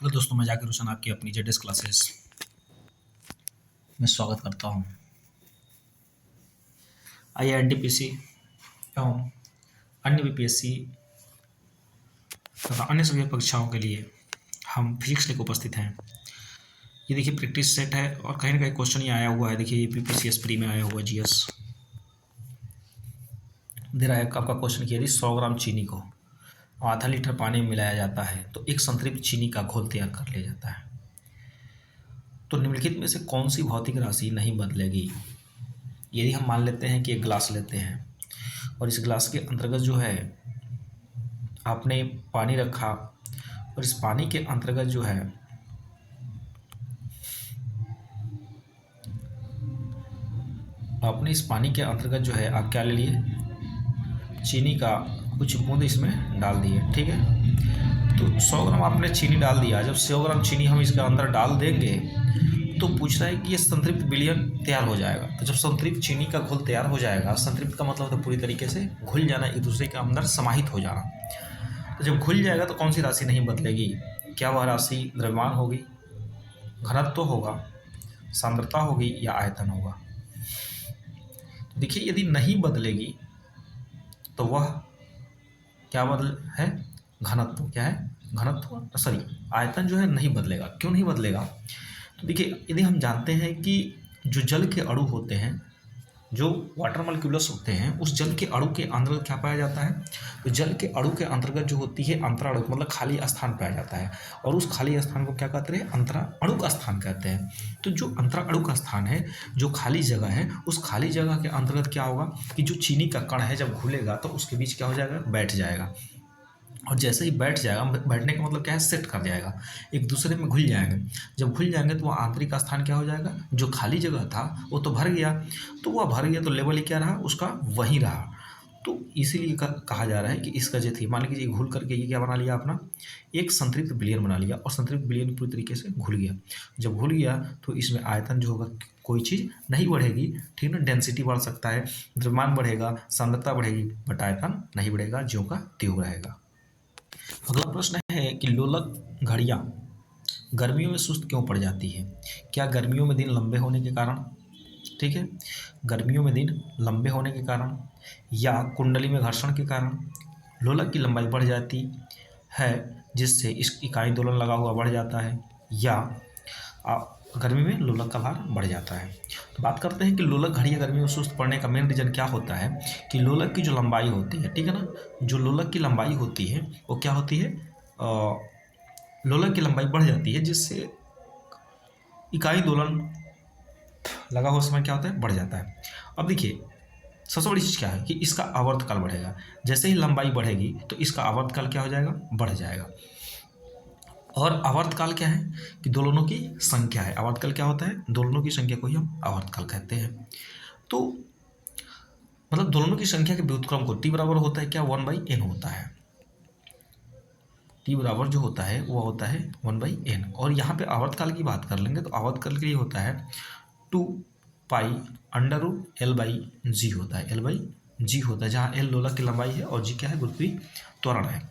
Hello दोस्तों, मैं जाकिर हुसैन आपकी अपनी जेडएस क्लासेस में स्वागत करता हूं। आइए एनटीपीसी एवं अन्य बीपीएससी तथा अन्य सभी परीक्षाओं के लिए हम फिजिक्स लेकर उपस्थित हैं। ये देखिए प्रैक्टिस सेट है और कहीं ना कहीं क्वेश्चन ये आया हुआ है। देखिए ये पीपीसीएस प्री में आया हुआ जीएस दे रहा है। आपका क्वेश्चन किया यदि 100 ग्राम चीनी को आधा लीटर पानी में मिलाया जाता है तो एक संतृप्त चीनी का घोल तैयार कर लिया जाता है। तो निम्नलिखित में से कौन सी भौतिक राशि नहीं बदलेगी? यदि हम मान लेते हैं कि एक ग्लास लेते हैं और इस ग्लास के अंतर्गत जो है आपने पानी रखा और इस पानी के अंतर्गत जो है आपने इस पानी के अंतर्गत जो है आप क्या ले लिए, चीनी का कुछ बूंद इसमें डाल दिए। ठीक है, तो 100 ग्राम आपने चीनी डाल दिया। जब 100 ग्राम चीनी हम इसके अंदर डाल देंगे तो पूछ रहा है कि ये संतृप्त विलयन तैयार हो जाएगा। तो जब संतृप्त चीनी का घोल तैयार हो जाएगा, संतृप्त का मतलब तो पूरी तरीके से घुल जाना, एक दूसरे के अंदर समाहित हो जाना। तो जब घुल जाएगा तो कौन सी राशि नहीं बदलेगी? क्या वह राशि द्रव्यमान होगी, घनत्व होगा, सांद्रता होगी या आयतन होगा? देखिए यदि नहीं बदलेगी तो वह क्या बदल है, घनत्व। क्या है? घनत्व, सॉरी आयतन जो है नहीं बदलेगा। क्यों नहीं बदलेगा? तो देखिए यदि हम जानते हैं कि जो जल के अणु होते हैं, जो वाटर मॉलिक्यूल्स होते हैं, उस जल के अणु के अंतर्गत क्या पाया जाता है? तो जल के अणु के अंतर्गत जो होती है अंतराणु, मतलब खाली स्थान पाया जाता है। और उस खाली स्थान को क्या कहते हैं? अंतराणु का स्थान कहते हैं। तो जो अंतराणु का स्थान है, जो खाली जगह है, उस खाली जगह के अंतर्गत क्या होगा कि जो चीनी का कण है जब घुलेगा तो उसके बीच क्या हो जाएगा? बैठ जाएगा। और जैसे ही बैठ जाएगा, बैठने का मतलब क्या है? सेट कर जाएगा, एक दूसरे में घुल जाएंगे। जब घुल जाएंगे तो वह आंतरिक स्थान क्या हो जाएगा? जो खाली जगह था वो तो भर गया। तो वह भर गया तो लेवल ही क्या रहा उसका? वही रहा। तो इसीलिए कहा जा रहा है कि इसका जो थी, मान लीजिए घुल करके ये क्या बना लिया अपना? एक संतृप्त विलयन बना लिया और संतृप्त विलयन पूरी तरीके से घुल गया। जब घुल गया तो इसमें आयतन जो होगा, कोई चीज़ नहीं बढ़ेगी। ठीक ना, डेंसिटी बढ़ सकता है, द्रव्यमान बढ़ेगा, सांद्रता बढ़ेगी, बट आयतन नहीं बढ़ेगा, ज्यों का त्यों रहेगा। अगला प्रश्न है कि लोलक घड़ियाँ गर्मियों में सुस्त क्यों पड़ जाती है? क्या गर्मियों में दिन लंबे होने के कारण, ठीक है, गर्मियों में दिन लंबे होने के कारण, या कुंडली में घर्षण के कारण लोलक की लंबाई बढ़ जाती है जिससे इस इकाई दोलन लगा हुआ बढ़ जाता है, या गर्मी में लोलक का भार बढ़ जाता है? तो बात करते हैं कि लोलक घड़ियाँ गर्मी में सुस्त पड़ने का मेन रीजन क्या होता है कि लोलक की जो लंबाई होती है, ठीक है ना, जो लोलक की लंबाई होती है वो क्या होती है? लोलक की लंबाई बढ़ जाती है जिससे इकाई दोलन लगा हुआ समय क्या होता है? बढ़ जाता है। अब देखिए सबसे बड़ी चीज़ क्या है कि इसका आवर्तकाल बढ़ेगा। जैसे ही लंबाई बढ़ेगी तो इसका आवर्तकाल क्या हो जाएगा? बढ़ जाएगा। और आवर्तकाल क्या है कि दोलनों की संख्या है। आवर्तकाल क्या होता है? दोलनों की संख्या को ही हम आवर्तकाल कहते हैं। तो मतलब दोलनों की संख्या के व्युत्क्रम को टी बराबर होता है क्या? 1/n होता है। टी बराबर जो होता है वो होता है 1/n। और यहाँ पे आवर्तकाल की बात कर लेंगे तो आवर्तकाल के लिए होता है 2π√L/g होता है। L/g होता है, जहाँ L लोलक की लंबाई है और g क्या है? गुरुत्वीय त्वरण है।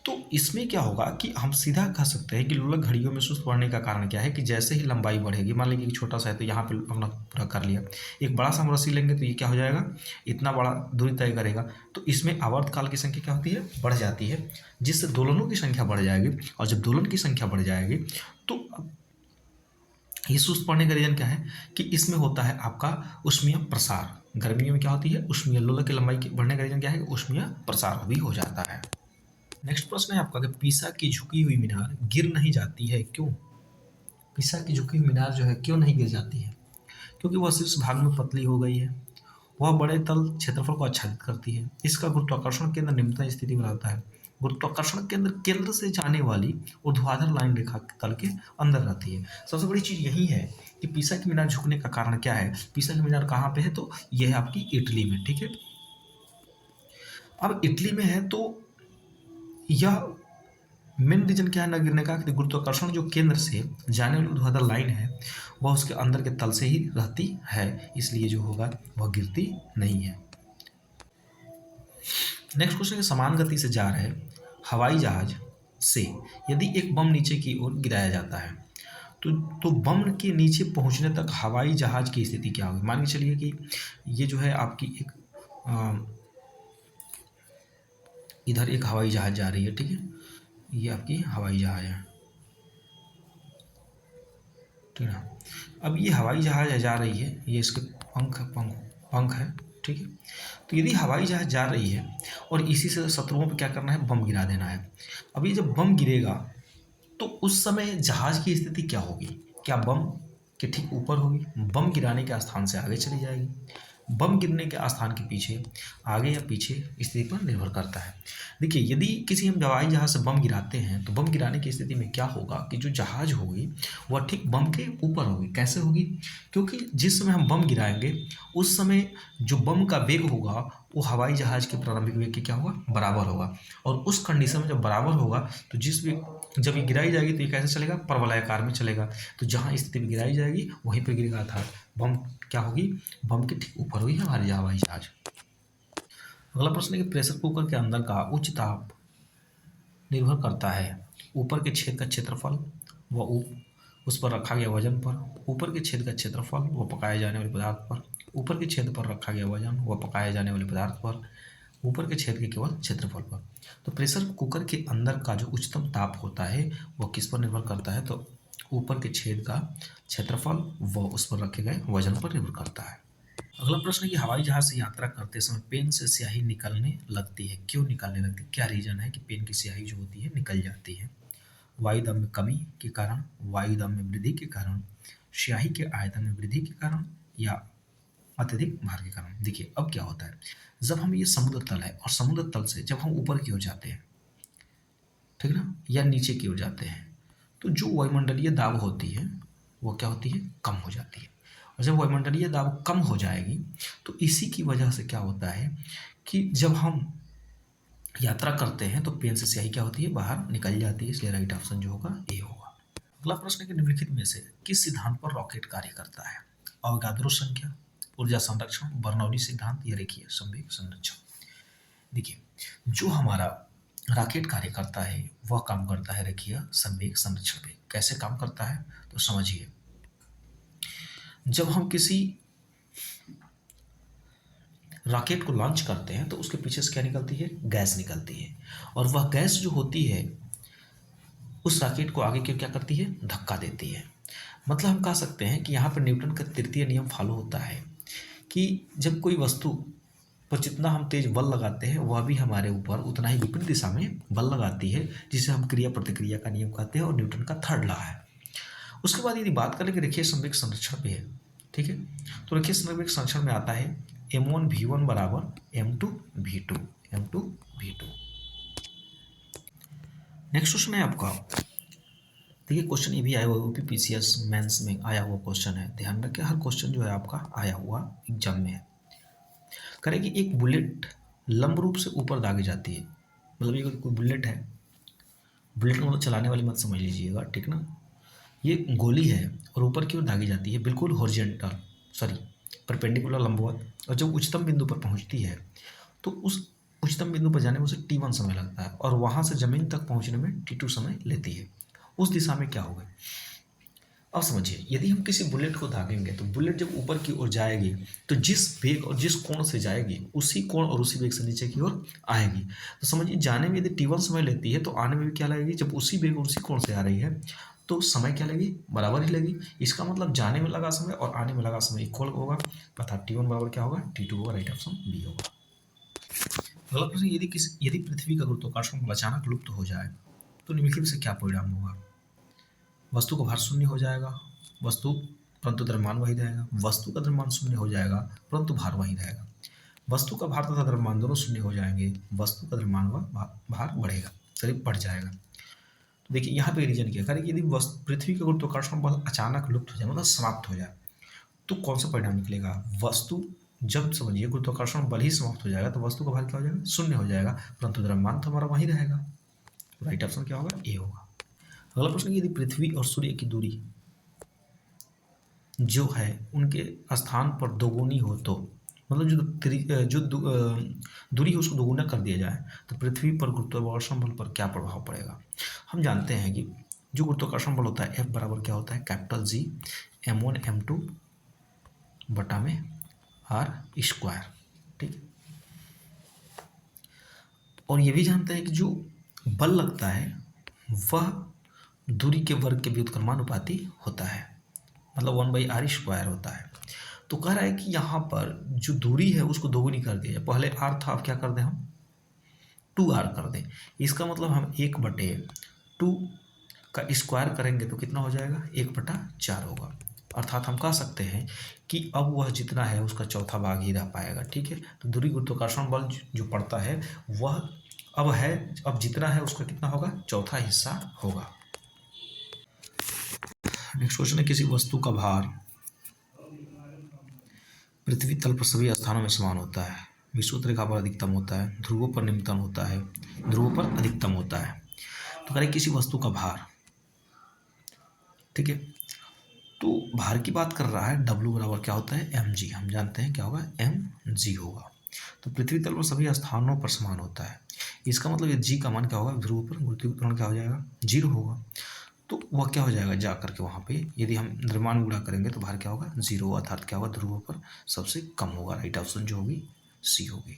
तो इसमें क्या होगा कि हम सीधा कह सकते हैं कि लोलक घड़ियों में सुस्त पड़ने का कारण क्या है कि जैसे ही लंबाई बढ़ेगी, मान लीजिए कि छोटा सा है तो यहाँ पे अपना पूरा कर लिया, एक बड़ा सा हम रस्सी लेंगे तो ये क्या हो जाएगा? इतना बड़ा दूरी तय करेगा। तो इसमें आवर्तकाल की संख्या क्या होती है? बढ़ जाती है, जिससे दोलनों की संख्या बढ़ जाएगी। और जब दोलन की संख्या बढ़ जाएगी तो ये सुस्त पड़ने का रीजन क्या है कि इसमें होता है आपका ऊष्मीय प्रसार। गर्मियों में क्या होती है? ऊष्मीय। लोलक की लंबाई बढ़ने का रीजन क्या है? ऊष्मीय प्रसार भी हो जाता है। नेक्स्ट प्रश्न है आपका कि पीसा की झुकी हुई मीनार गिर नहीं जाती है, क्यों? पीसा की झुकी हुई मीनार जो है क्यों नहीं गिर जाती है? क्योंकि वह शीर्ष भाग में पतली हो गई है, वह बड़े तल क्षेत्रफल को आच्छादित करती है, इसका गुरुत्वाकर्षण केंद्र निम्नतम स्थिति में रहता है, गुरुत्वाकर्षण केंद्र केंद्र से जाने वाली ऊर्ध्वाधर लाइन रेखा तल के अंदर रहती है। सबसे बड़ी चीज़ यही है कि पीसा की मीनार झुकने का कारण क्या है? पीसा की मीनार कहाँ पे है? तो यह है आपकी इटली में। ठीक है, अब इटली में है तो यह मेन रीजन क्या है न गिरने का कि गुरुत्वाकर्षण जो केंद्र से जाने वाली ऊर्ध्वाधर लाइन है वह उसके अंदर के तल से ही रहती है, इसलिए जो होगा वह गिरती नहीं है। नेक्स्ट क्वेश्चन है, समान गति से जा रहे हवाई जहाज से यदि एक बम नीचे की ओर गिराया जाता है तो बम के नीचे पहुंचने तक हवाई जहाज की स्थिति क्या होगी। मान के चलिए कि ये जो है आपकी एक इधर एक हवाई जहाज जा रही है, ठीक है, ये आपकी हवाई जहाज है, ठीक है। अब ये हवाई जहाज जा रही है, ये इसके पंख है, ठीक है। तो यदि हवाई जहाज जा रही है और इसी से शत्रुओं पे क्या करना है, बम गिरा देना है। अब ये जब बम गिरेगा तो उस समय जहाज की स्थिति क्या होगी, क्या बम के ठीक ऊपर होगी, बम गिराने के स्थान से आगे चली जाएगी, बम गिरने के स्थान के पीछे आगे या पीछे स्थिति पर निर्भर करता है। देखिए यदि किसी हम हवाई जहाज से बम गिराते हैं तो बम गिराने की स्थिति में क्या होगा कि जो जहाज होगी वह ठीक बम के ऊपर होगी। कैसे होगी, क्योंकि जिस समय हम बम गिराएंगे उस समय जो बम का वेग होगा वो हवाई जहाज के प्रारंभिक वेग के क्या होगा, बराबर होगा। और उस कंडीशन में जब बराबर होगा तो जब ये गिराई जाएगी तो ये कैसे चलेगा, परवलयाकार में चलेगा। तो जहाँ स्थिति में गिराई जाएगी वहीं पर गिरेगा, अर्थात बम क्या होगी, बम के ठीक ऊपर हुई हमारी हवाई जहाज। अगला प्रश्न है कि प्रेशर कुकर के अंदर का उच्च ताप निर्भर करता है ऊपर के छेद का क्षेत्रफल व उस पर रखा गया वजन पर, ऊपर के छेद का क्षेत्रफल व पकाए जाने वाले पदार्थ पर, ऊपर के छेद पर रखा गया वजन व पकाए जाने वाले पदार्थ पर, ऊपर के छेद के केवल क्षेत्रफल पर। तो प्रेशर कुकर के अंदर का जो उच्चतम ताप होता है वह किस पर निर्भर करता है, तो ऊपर के छेद का क्षेत्रफल व उस पर रखे गए वजन पर निर्भर करता है। अगला प्रश्न है कि हवाई जहाज से यात्रा करते समय पेन से स्याही निकलने लगती है, क्यों निकलने लगती है, क्या रीजन है कि पेन की स्याही जो होती है निकल जाती है। वायु दाब में कमी के कारण, वायु दाब में वृद्धि के कारण, स्याही के आयतन में वृद्धि के कारण, या अत्यधिक भार के कारण। देखिए अब क्या होता है, जब हम ये समुद्र तल है और समुद्र तल से जब हम ऊपर की ओर जाते हैं, ठीक ना, या नीचे की ओर जाते हैं, तो जो वायुमंडलीय दाब होती है वो क्या होती है, कम हो जाती है। और जब वायुमंडलीय दाब कम हो जाएगी तो इसी की वजह से क्या होता है कि जब हम यात्रा करते हैं तो पेन से स्याही क्या होती है, बाहर निकल जाती है। इसलिए राइट ऑप्शन जो होगा ए होगा। अगला प्रश्न है कि निम्नलिखित में से किस सिद्धांत पर रॉकेट कार्य करता है, अवगाद्रो संख्या, ऊर्जा संरक्षण, बर्नौली सिद्धांत या रेखीय संवेग संरक्षण। देखिए जो हमारा रॉकेट कार्य करता है वह काम करता है रेखीय संवेग संरक्षण पे। कैसे काम करता है तो समझिए, जब हम किसी रॉकेट को लॉन्च करते हैं तो उसके पीछे से क्या निकलती है, गैस निकलती है, और वह गैस जो होती है उस रॉकेट को आगे क्यों क्या करती है, धक्का देती है। मतलब हम कह सकते हैं कि यहाँ पर न्यूटन का तृतीय नियम फॉलो होता है कि जब कोई वस्तु पर जितना हम तेज बल लगाते हैं वह भी हमारे ऊपर उतना ही विपरीत दिशा में बल लगाती है, जिसे हम क्रिया प्रतिक्रिया का नियम कहते हैं और न्यूटन का थर्ड लॉ है। उसके बाद यदि बात करें कि रेखीय संवेग संरक्षण पे है, ठीक है, तो रेखीय संवेग संरक्षण में आता है m1v1 बराबर m2v2, m2v2। नेक्स्ट क्वेश्चन है आपका, देखिए क्वेश्चन ये भी आया हुआ यूपीपीसीएस मेंस में आया हुआ क्वेश्चन है, ध्यान रखिए हर क्वेश्चन जो है आपका आया हुआ एग्जाम में है। करें कि एक बुलेट लंब रूप से ऊपर दागी जाती है, मतलब ये कोई बुलेट है, बुलेट को मतलब चलाने वाली मत समझ लीजिएगा, ठीक ना, ये गोली है और ऊपर की ओर दागी जाती है बिल्कुल हॉरिजॉन्टल, सॉरी परपेंडिकुलर लंबवत, और जब उच्चतम बिंदु पर पहुंचती है तो उस उच्चतम बिंदु पर जाने में उसे t1 समय लगता है और वहां से जमीन तक पहुंचने में t2 समय लेती है। उस दिशा में क्या होगा, अब समझिए यदि हम किसी बुलेट को दागेंगे तो बुलेट जब ऊपर की ओर जाएगी तो जिस वेग और जिस कोण से जाएगी उसी कोण और उसी वेग से नीचे की ओर आएगी। तो समझिए जाने में यदि t1 समय लेती है तो आने में भी क्या लगेगी, जब उसी वेग और उसी कोण से आ रही है तो समय क्या लगेगी, बराबर ही लगेगी। इसका मतलब जाने में लगा समय और आने में लगा समय इक्वल होगा, अर्थात t1 बराबर क्या होगा, t2 होगा। राइट ऑप्शन बी होगा। अगला प्रश्न, यदि पृथ्वी का गुरुत्वाकर्षण बल अचानक लुप्त हो जाए तो निम्नलिखित से क्या परिणाम होगा। वस्तु का भार शून्य हो जाएगा, वस्तु परंतु द्रव्यमान वही रहेगा, वस्तु का द्रव्यमान शून्य हो जाएगा परंतु भार वही रहेगा, वस्तु का भार तथा द्रव्यमान दोनों शून्य हो जाएंगे, वस्तु का द्रव्यमान व भार बढ़ेगा, सॉरी बढ़ जाएगा। तो देखिए यहाँ पे रीजन क्या करें, यदि पृथ्वी का गुरुत्वाकर्षण बल अचानक लुप्त हो जाए मतलब समाप्त हो जाए तो कौन सा परिणाम निकलेगा, वस्तु जब समझिए गुरुत्वाकर्षण बल ही समाप्त हो जाएगा तो वस्तु का भार क्या हो जाएगा, शून्य हो जाएगा, परंतु द्रव्यमान तो हमारा वही रहेगा। राइट ऑप्शन क्या होगा, ए होगा। अगला प्रश्न, यदि पृथ्वी और सूर्य की दूरी जो है उनके स्थान पर दोगुनी हो तो मतलब दूरी है उसको दोगुना कर दिया जाए तो पृथ्वी पर गुरुत्वाकर्षण बल पर क्या प्रभाव पड़ेगा। हम जानते हैं कि जो गुरुत्वाकर्षण बल होता है F बराबर क्या होता है कैपिटल G m1 m2 बटा में r²। ठीक। और ये भी जानते हैं कि जो बल लगता है वह दूरी के वर्ग के व्युत्क्रमानुपाती होता है, मतलब 1/r² होता है। तो कह रहा है कि यहाँ पर जो दूरी है उसको दोगुनी कर दिया जाए। पहले r था, अब क्या कर दें हम 2r कर दें। इसका मतलब हम 1/2 का स्क्वायर करेंगे तो कितना हो जाएगा 1/4 होगा। अर्थात हम कह सकते हैं कि अब वह जितना है उसका चौथा भाग ही रह पाएगा। ठीक है, तो दूरी गुरुत्वाकर्षण बल जो पड़ता है वह अब जितना है उसका कितना होगा चौथा हिस्सा होगा। नेक्स्ट क्वेश्चन है किसी वस्तु का भार पृथ्वी तल पर सभी स्थानों में समान होता है, विषुवत रेखा पर अधिकतम होता है, ध्रुवों पर निम्नतम होता है, ध्रुवों पर अधिकतम होता है। तो करें किसी वस्तु का भार, ठीक है, तो भार की बात कर रहा है, W बराबर क्या होता है mg। हम जानते हैं क्या होगा mg होगा। तो पृथ्वी तल पर सभी स्थानों पर समान होता है, इसका मतलब ये g का मान क्या होगा ध्रुव पर गुरुत्वाकर्षण क्या हो जाएगा 0 होगा। तो वह क्या हो जाएगा जा करके वहाँ पे यदि हम द्रव्यमान गुणा करेंगे तो भार क्या होगा 0, अर्थात क्या होगा ध्रुवों पर सबसे कम होगा। राइट ऑप्शन जो होगी सी होगी।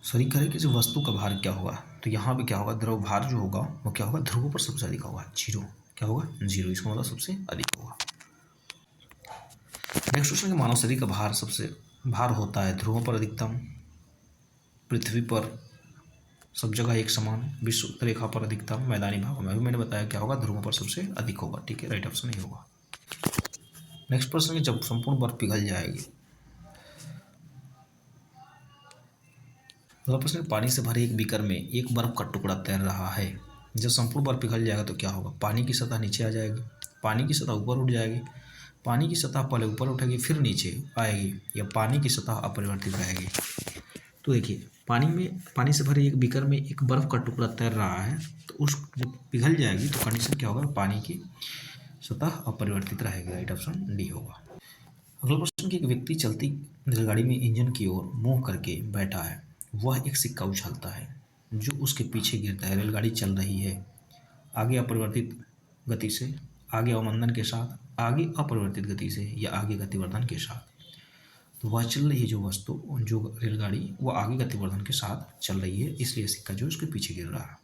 सॉरी करें किसी वस्तु का भार क्या होगा, तो यहाँ पे क्या होगा द्रव भार जो होगा वो क्या होगा ध्रुवों पर सबसे अधिक होगा 0। क्या होगा 0, इसका मतलब सबसे अधिक होगा। नेक्स्ट क्वेश्चन, मानव शरीर का भार होता है ध्रुवों पर अधिकतम, पृथ्वी पर सब जगह एक समान, विषुवत रेखा पर अधिकतम, मैदानी भागों में। अभी मैंने बताया क्या होगा ध्रुवों पर सबसे अधिक होगा। ठीक है, राइट ऑप्शन नहीं होगा। नेक्स्ट प्रश्न है जब संपूर्ण बर्फ पिघल जाएगी, अगला प्रश्न पानी से भरे एक बीकर में एक बर्फ का टुकड़ा तैर रहा है, जब संपूर्ण बर्फ पिघल जाएगा तो क्या होगा। पानी की सतह नीचे आ जाएगी, पानी की सतह ऊपर उठ जाएगी, पानी की सतह पहले ऊपर उठेगी फिर नीचे आएगी, या पानी की सतह अपरिवर्तित रहेगी। तो देखिए पानी से भरे एक बीकर में एक बर्फ का टुकड़ा तैर रहा है, तो उस जब पिघल जाएगी तो कंडीशन क्या होगा पानी की सतह अपरिवर्तित रहेगी। राइट ऑप्शन डी होगा। अगला प्रश्न कि एक व्यक्ति चलती रेलगाड़ी में इंजन की ओर मुंह करके बैठा है, वह एक सिक्का उछालता है जो उसके पीछे गिरता है। रेलगाड़ी चल रही है आगे अपरिवर्तित गति से, आगे अवमंदन के साथ, आगे अपरिवर्तित गति से, या आगे गतिवर्धन के साथ। तो वह चल रही है जो वस्तु जो रेलगाड़ी वो आगे गतिवर्धन के साथ चल रही है, इसलिए सिक्का जो उसके पीछे गिर रहा है।